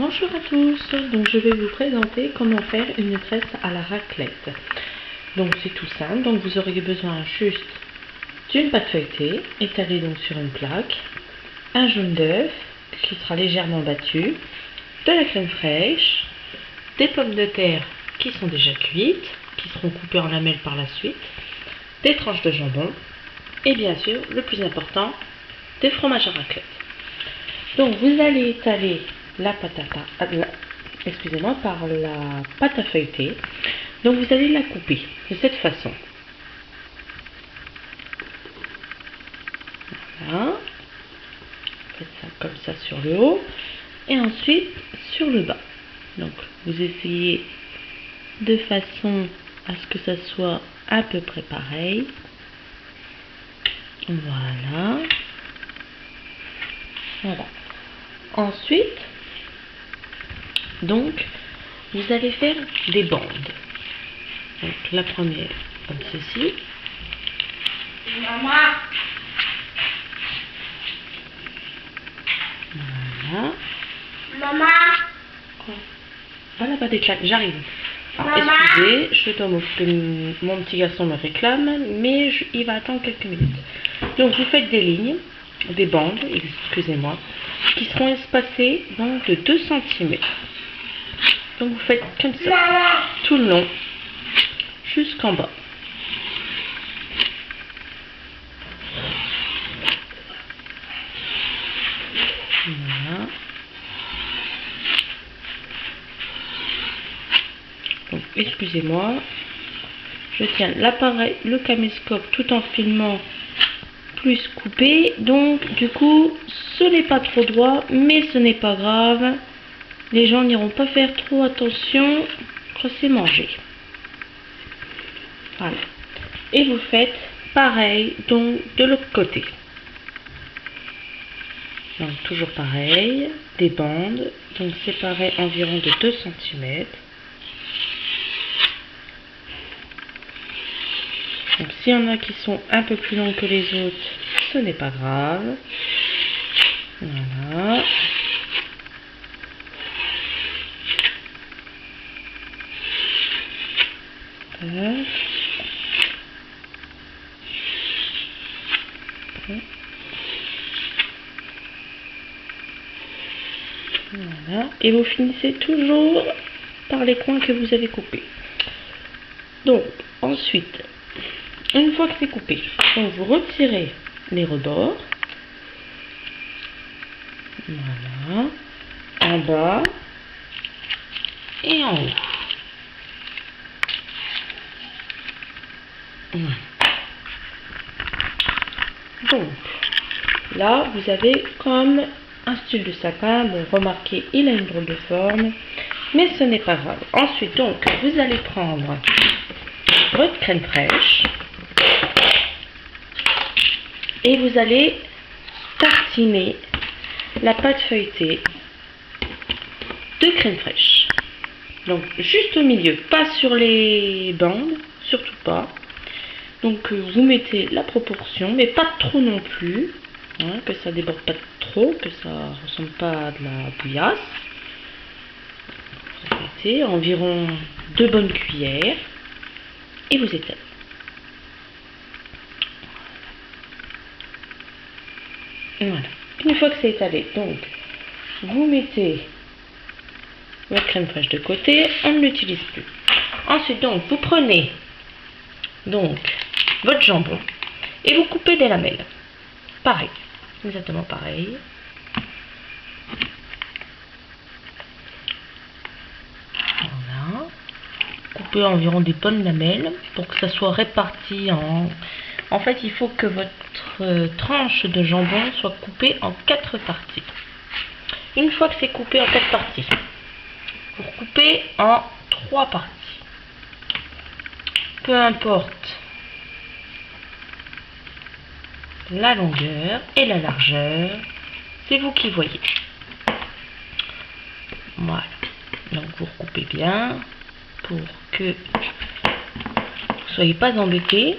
Bonjour à tous, donc je vais vous présenter comment faire une tresse à la raclette. Donc c'est tout simple, donc vous aurez besoin juste d'une pâte feuilletée étalée donc sur une plaque, un jaune d'œuf qui sera légèrement battu, de la crème fraîche, des pommes de terre qui sont déjà cuites, qui seront coupées en lamelles par la suite, des tranches de jambon et bien sûr, le plus important, des fromages à raclette. Donc vous allez étaler la pâte par la pâte à feuilleter. Donc vous allez la couper de cette façon. Voilà. Faites ça comme ça sur le haut et ensuite sur le bas. Donc vous essayez de façon à ce que ça soit à peu près pareil. Voilà. Voilà. Ensuite, donc, vous allez faire des bandes. Donc, la première, comme ceci. Maman. Voilà. Maman. Voilà, pas des claques, j'arrive. Maman. Excusez, je dois m'occuper, mon petit garçon me réclame, mais il va attendre quelques minutes. Donc, vous faites des lignes, des bandes, excusez-moi, qui seront espacées donc de 2 cm. Donc, vous faites comme ça, Maman. tout le long, jusqu'en bas. Voilà. Donc, excusez-moi, je tiens l'appareil, le caméscope tout en filmant plus coupé. Donc, du coup, ce n'est pas trop droit, mais ce n'est pas grave. Les gens n'iront pas faire trop attention quand c'est mangé. Voilà. Et vous faites pareil donc de l'autre côté. Donc toujours pareil, des bandes, donc séparées environ de 2 cm. Donc s'il y en a qui sont un peu plus longs que les autres, ce n'est pas grave. Voilà. Voilà. Et vous finissez toujours par les coins que vous avez coupés. Donc, ensuite, une fois que c'est coupé, donc vous retirez les rebords. Voilà. En bas et en haut. Voilà. Donc, là, vous avez comme un style de sapin. Bon, remarquez, il a une drôle de forme, mais ce n'est pas grave. Ensuite, donc, vous allez prendre votre crème fraîche et vous allez tartiner la pâte feuilletée de crème fraîche. Donc, juste au milieu, pas sur les bandes, surtout pas. Donc, vous mettez la proportion, mais pas trop non plus, hein, que ça déborde pas trop, que ça ressemble pas à de la bouillasse. Vous mettez environ 2 bonnes cuillères et vous étalez. Voilà. Une fois que c'est étalé, donc, vous mettez votre crème fraîche de côté, on ne l'utilise plus. Ensuite, donc, vous prenez donc votre jambon et vous coupez des lamelles. Pareil, exactement pareil. Voilà. Coupez environ des bonnes lamelles pour que ça soit réparti en... En fait, il faut que votre tranche de jambon soit coupée en 4 parties. Une fois que c'est coupé en 4 parties, vous recoupez en 3 parties. Peu importe la longueur et la largeur, c'est vous qui voyez. Voilà. Donc vous recoupez bien pour que vous ne soyez pas embêtés.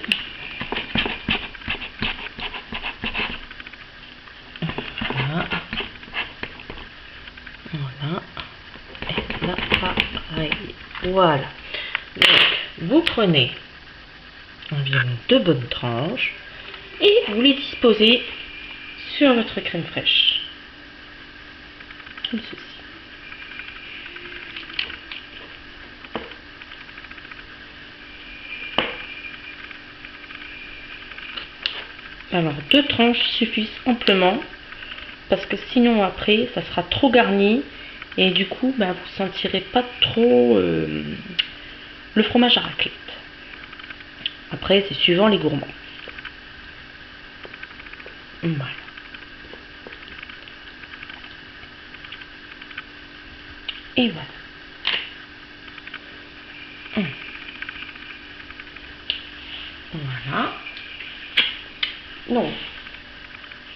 Voilà. Voilà. l'appareil. Voilà. Donc, vous prenez environ 2 bonnes tranches et vous les disposez sur votre crème fraîche. Comme ceci. Alors 2 tranches suffisent amplement parce que sinon après ça sera trop garni et du coup vous ne sentirez pas trop le fromage à raclette. Après c'est suivant les gourmands. Voilà. Et voilà. Voilà. Donc,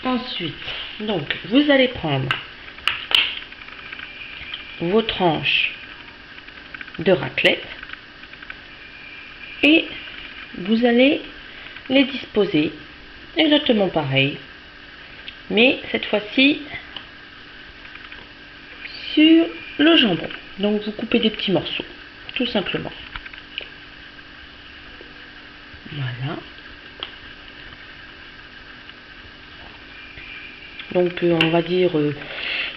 ensuite, vous allez prendre vos tranches de raclette et vous allez les disposer exactement pareil, mais cette fois-ci sur le jambon. Donc, vous coupez des petits morceaux, tout simplement. Voilà. Donc on va dire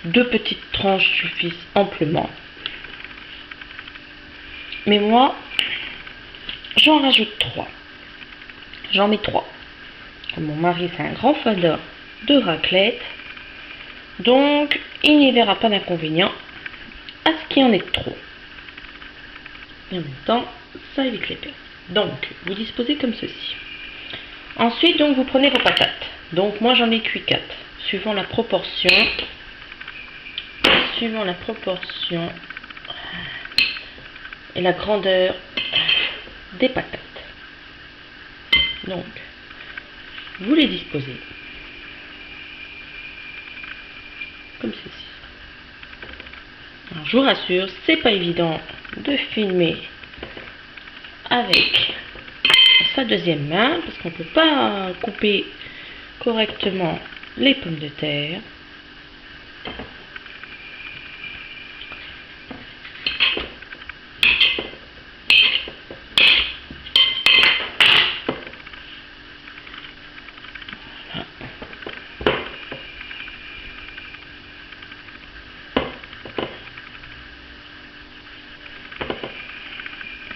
2 petites tranches suffisent amplement. Mais moi, j'en rajoute 3. J'en mets 3. Mon mari, c'est un grand fan de raclette. Donc, il n'y verra pas d'inconvénient à ce qu'il y en ait trop. Et en même temps, ça évite les pertes. Donc, vous disposez comme ceci. Ensuite, donc, vous prenez vos patates. Donc, moi, j'en ai cuit 4. Suivant la proportion et la grandeur des patates. Donc, vous les disposez comme ceci. Alors, je vous rassure, c'est pas évident de filmer avec sa deuxième main parce qu'on ne peut pas couper correctement les pommes de terre.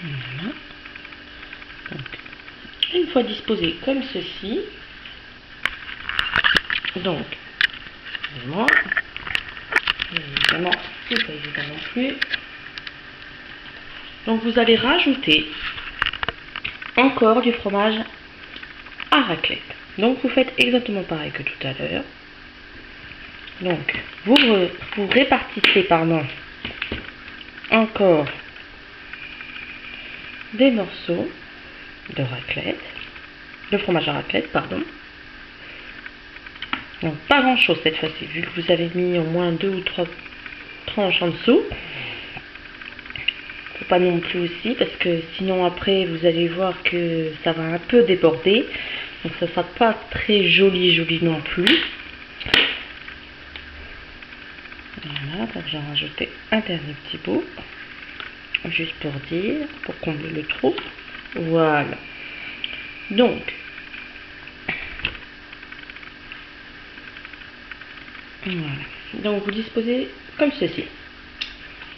Voilà. Donc, une fois disposé comme ceci, donc, évidemment, c'est pas évident non plus. Donc, vous allez rajouter encore du fromage à raclette. Donc, vous faites exactement pareil que tout à l'heure. Donc, vous répartissez, encore des morceaux de raclette, de fromage à raclette, Donc, pas grand chose cette fois-ci, vu que vous avez mis au moins 2 ou 3 tranches en dessous. Faut pas non plus aussi, parce que sinon après vous allez voir que ça va un peu déborder. Donc, ça sera pas très joli non plus. Voilà, donc j'en rajouté un dernier petit bout. Juste pour dire, pour combler le trou. Voilà. Donc, voilà. Donc vous disposez comme ceci.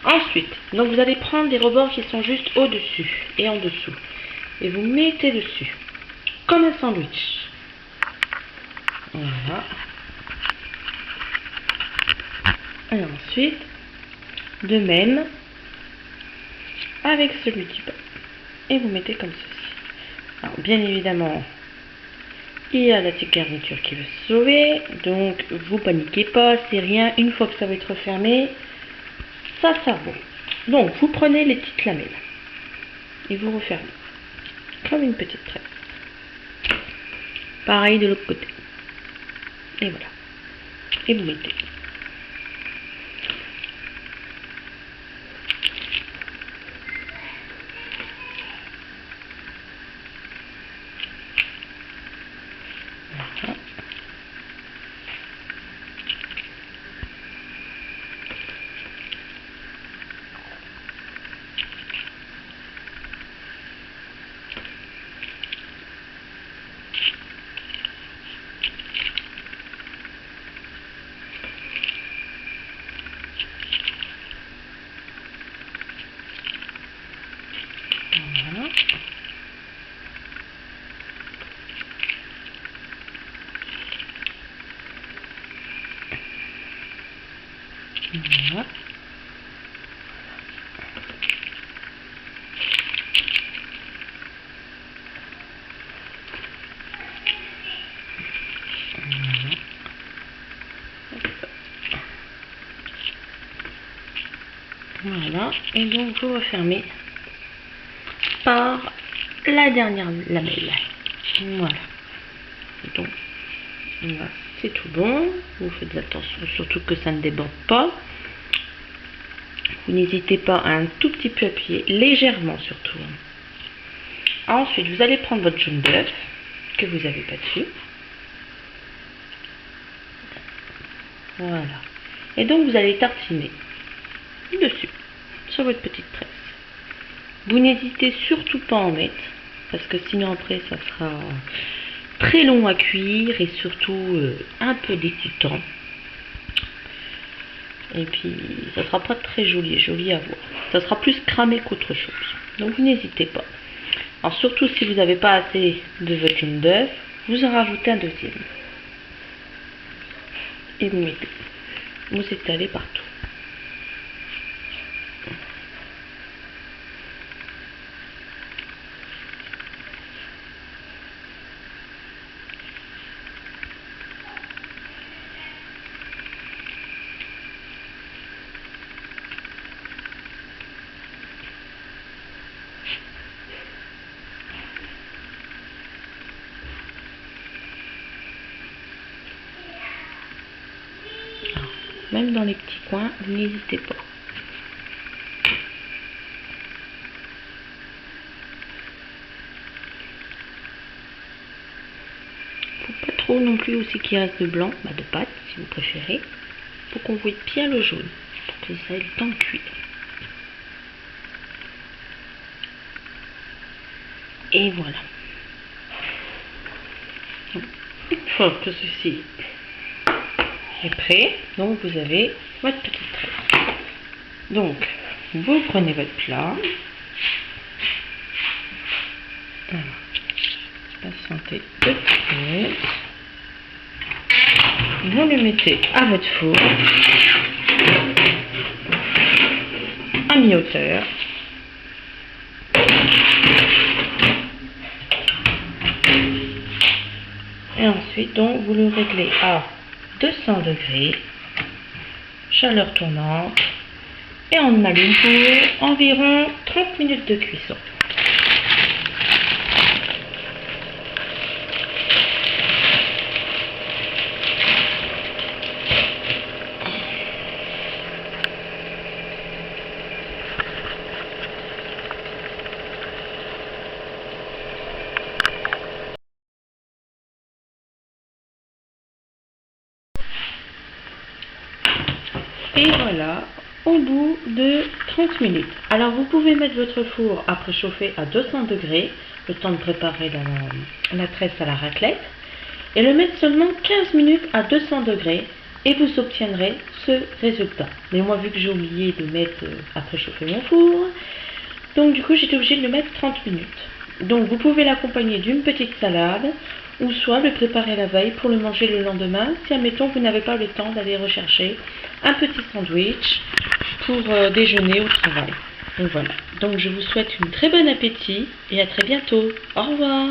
Ensuite, donc vous allez prendre des rebords qui sont juste au-dessus et en dessous. Et vous mettez dessus. Comme un sandwich. Voilà. Et ensuite, de même, avec celui du bas. Et vous mettez comme ceci. Alors, bien évidemment, il y a la petite garniture qui veut se sauver. Donc, vous paniquez pas, c'est rien. Une fois que ça va être fermé, ça vaut. Donc, vous prenez les petites lamelles et vous refermez. Comme une petite tresse. Pareil de l'autre côté. Et voilà. Et vous mettez. Voilà. Voilà. Voilà, et donc vous refermez par la dernière lamelle. Voilà. Et donc, voilà, c'est tout bon. Vous faites attention surtout que ça ne déborde pas. Vous n'hésitez pas à un tout petit peu appuyer, légèrement surtout. Ensuite, vous allez prendre votre jaune d'œuf que vous avez battu. Voilà. Et donc, vous allez tartiner dessus, sur votre petite presse. Vous n'hésitez surtout pas à en mettre, parce que sinon après ça sera très long à cuire et surtout un peu dégoûtant. Et puis ça sera pas très joli à voir. Ça sera plus cramé qu'autre chose. Donc vous n'hésitez pas. Alors surtout si vous n'avez pas assez de votre jaune d'œuf, vous en rajoutez un deuxième. Et vous mettez. Vous étalez partout. Même dans les petits coins, vous n'hésitez pas. Faut pas trop non plus aussi qu'il reste de blanc, de pâte si vous préférez, pour qu'on voie bien le jaune, pour que ça ait le temps de cuire. Et voilà. Une fois que ceci est prêt, donc vous avez votre petite tresse. Donc, vous prenez votre plat. Patientez 2 minutes. Vous le mettez à votre four à mi-hauteur. Et ensuite, donc, vous le réglez à 200 degrés, chaleur tournante, et on allume pour environ 30 minutes de cuisson. Et voilà, au bout de 30 minutes. Alors vous pouvez mettre votre four à préchauffer à 200 degrés, le temps de préparer la tresse à la raclette, et le mettre seulement 15 minutes à 200 degrés, et vous obtiendrez ce résultat. Mais moi, vu que j'ai oublié de mettre à préchauffer mon four, donc du coup j'étais obligée de le mettre 30 minutes. Donc vous pouvez l'accompagner d'une petite salade, ou soit le préparer la veille pour le manger le lendemain, si admettons vous n'avez pas le temps d'aller rechercher un petit sandwich pour déjeuner au travail. Donc voilà, donc je vous souhaite une très bon appétit et à très bientôt. Au revoir.